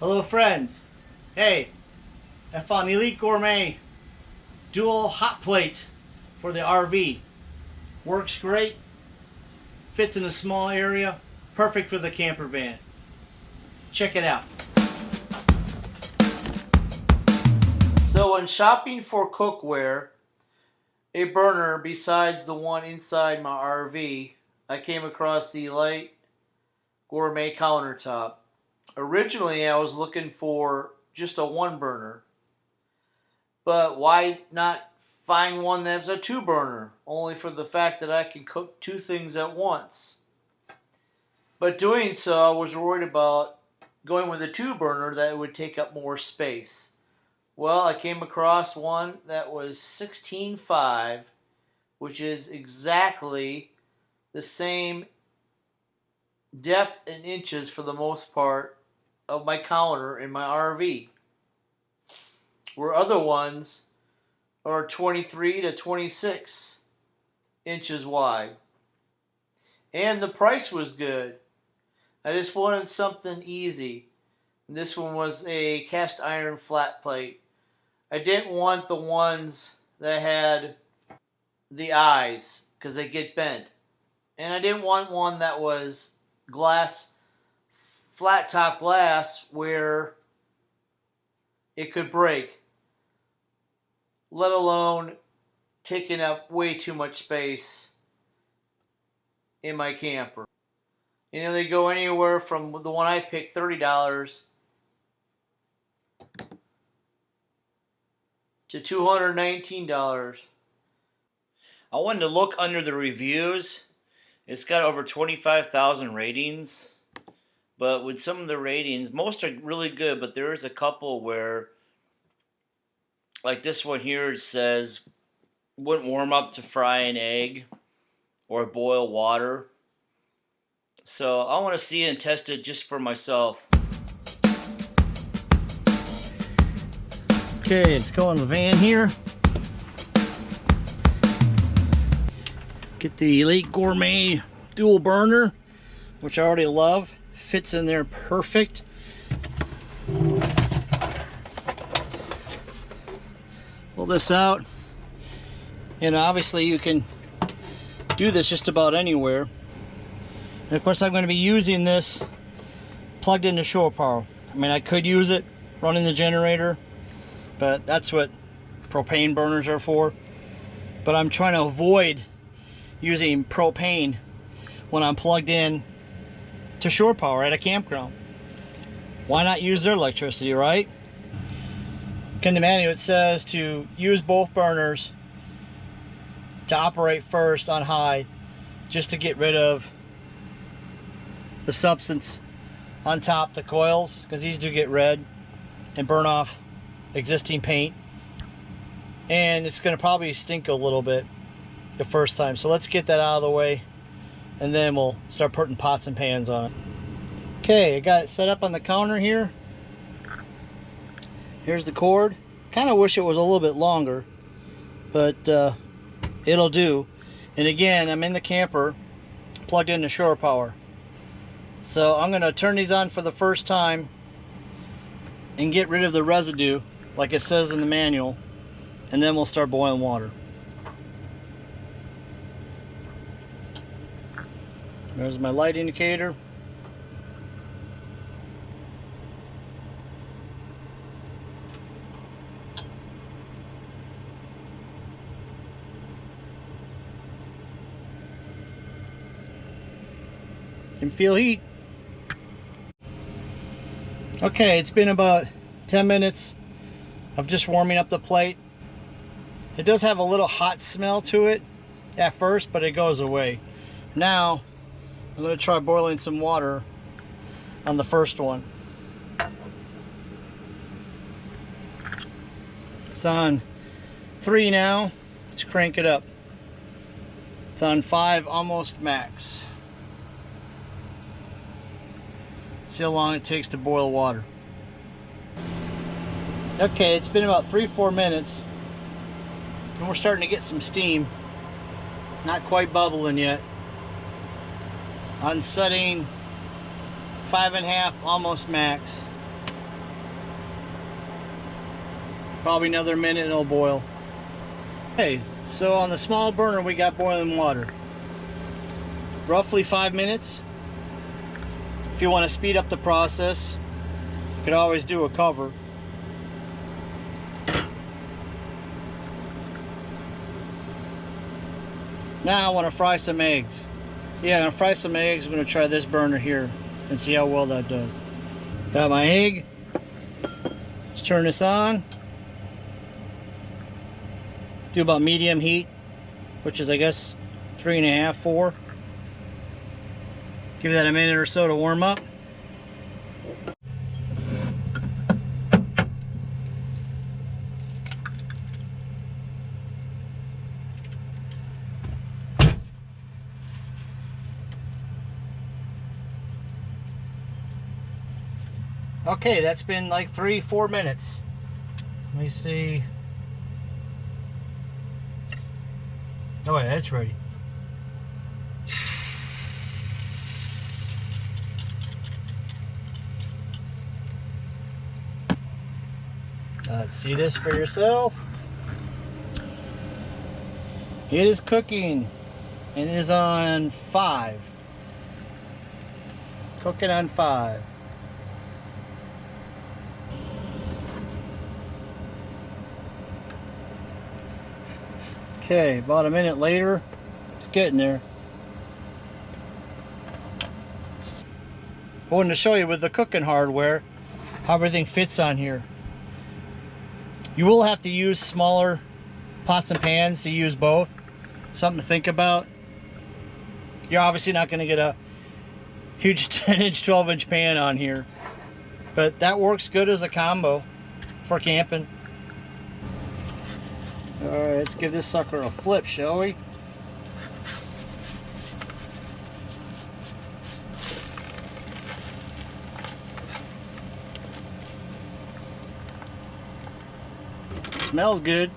Hello friends. Hey, I found Elite Gourmet dual hot plate for the RV. Works great, fits in a small area, perfect for the camper van. Check it out. So when shopping for cookware, a burner besides the one inside my RV, I came across the Elite Gourmet countertop. Originally I was looking for just a one burner, but why not find one that's a two burner, only for the fact that I can cook two things at once. But doing so, I was worried about going with a two burner that would take up more space. Well, I came across one that was 16.5, which is exactly the same depth in inches for the most part of my counter in my RV, where other ones are 23 to 26 inches wide. And the price was good. I just wanted something easy. This one was a cast iron flat plate. I didn't want the ones that had the eyes because they get bent. And I didn't want one that was glass, flat top glass, where it could break, let alone taking up way too much space in my camper. You know, they go anywhere from the one I picked, $30 to $219. I wanted to look under the reviews. It's got over 25,000 ratings. But with some of the ratings, most are really good, but there is a couple where, like this one here, it says, wouldn't warm up to fry an egg or boil water. So I want to see it and test it just for myself. Okay, let's go in the van here. Get the Elite Gourmet dual burner, which I already love. Fits in there perfect. Pull this out, and obviously you can do this just about anywhere. And of course I'm going to be using this plugged into shore power. I mean, I could use it running the generator, but that's what propane burners are for. But I'm trying to avoid using propane when I'm plugged in to shore power at a campground. Why not use their electricity, right? In the manual it says to use both burners to operate first on high, just to get rid of the substance on top, the coils, because these do get red and burn off existing paint, and it's going to probably stink a little bit the first time. So let's get that out of the way, and then we'll start putting pots and pans on it. Okay, I got it set up on the counter here. Here's the cord. Kind of wish it was a little bit longer, but it'll do. And again, I'm in the camper, plugged into shore power. So I'm going to turn these on for the first time and get rid of the residue, like it says in the manual, and then we'll start boiling water. There's my light indicator. Can feel heat. Okay, it's been about 10 minutes of just warming up the plate. It does have a little hot smell to it at first, but it goes away. Now I'm going to try boiling some water on the first one. It's on 3 now. Let's crank it up. It's on 5, almost max. See how long it takes to boil water. Okay, it's been about 3-4 minutes, and we're starting to get some steam. Not quite bubbling yet. On setting 5.5, almost max. Probably another minute and it'll boil. Okay, so on the small burner we got boiling water. Roughly 5 minutes. If you want to speed up the process, you could always do a cover. Now I want to fry some eggs. Yeah, I'm going to fry some eggs. I'm going to try this burner here and see how well that does. Got my egg. Let's turn this on. Do about medium heat, which is I guess 3.5, 4. Give that a minute or so to warm up. Okay, that's been like 3-4 minutes. Let me see. Oh yeah, that's ready. Let's see this for yourself. It is cooking, and it is on 5. Cooking on 5. Okay, about a minute later, it's getting there. I wanted to show you with the cooking hardware how everything fits on here. You will have to use smaller pots and pans to use both. Something to think about. You're obviously not going to get a huge 10-inch, 12-inch pan on here, but that works good as a combo for camping. Alright, let's give this sucker a flip, shall we? Smells good.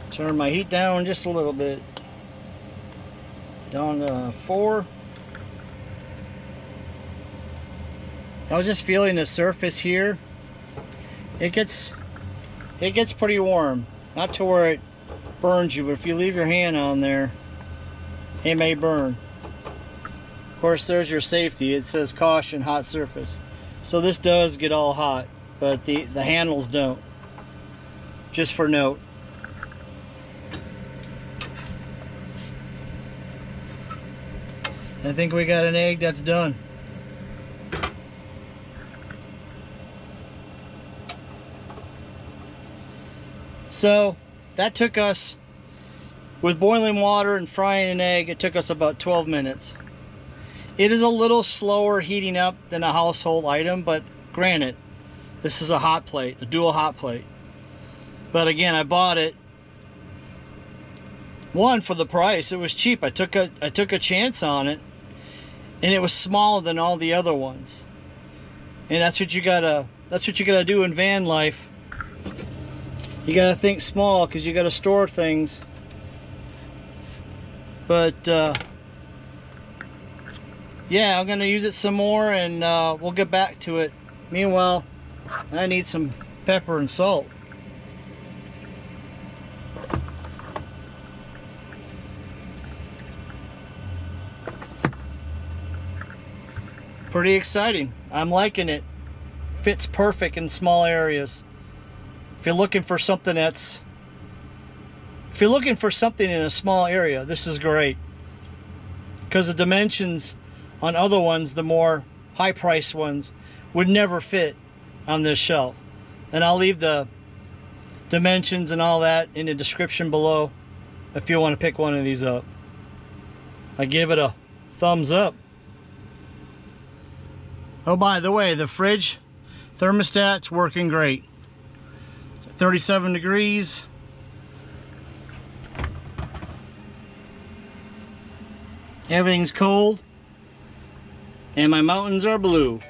Turn my heat down just a little bit. Down to 4. I was just feeling the surface here. It gets pretty warm. Not to where it burns you, but if you leave your hand on there, it may burn. Of course, there's your safety. It says caution, hot surface. So this does get all hot, but the handles don't. Just for note. I think we got an egg that's done. So that took us, with boiling water and frying an egg, it took us about 12 minutes. It is a little slower heating up than a household item, but granted, this is a hot plate, a dual hot plate. But again, I bought it, one, for the price. It was cheap. I took a chance on it, and it was smaller than all the other ones. And that's what you gotta do in van life. You gotta think small, because you gotta store things. But yeah, I'm gonna use it some more, and we'll get back to it. Meanwhile, I need some pepper and salt. Pretty exciting. I'm liking it. Fits perfect in small areas. If you're looking for something in a small area, this is great. Because the dimensions on other ones, the more high-priced ones, would never fit on this shelf. And I'll leave the dimensions and all that in the description below if you want to pick one of these up. I give it a thumbs up. Oh, by the way, the fridge thermostat's working great. 37 degrees. Everything's cold. And my mountains are blue.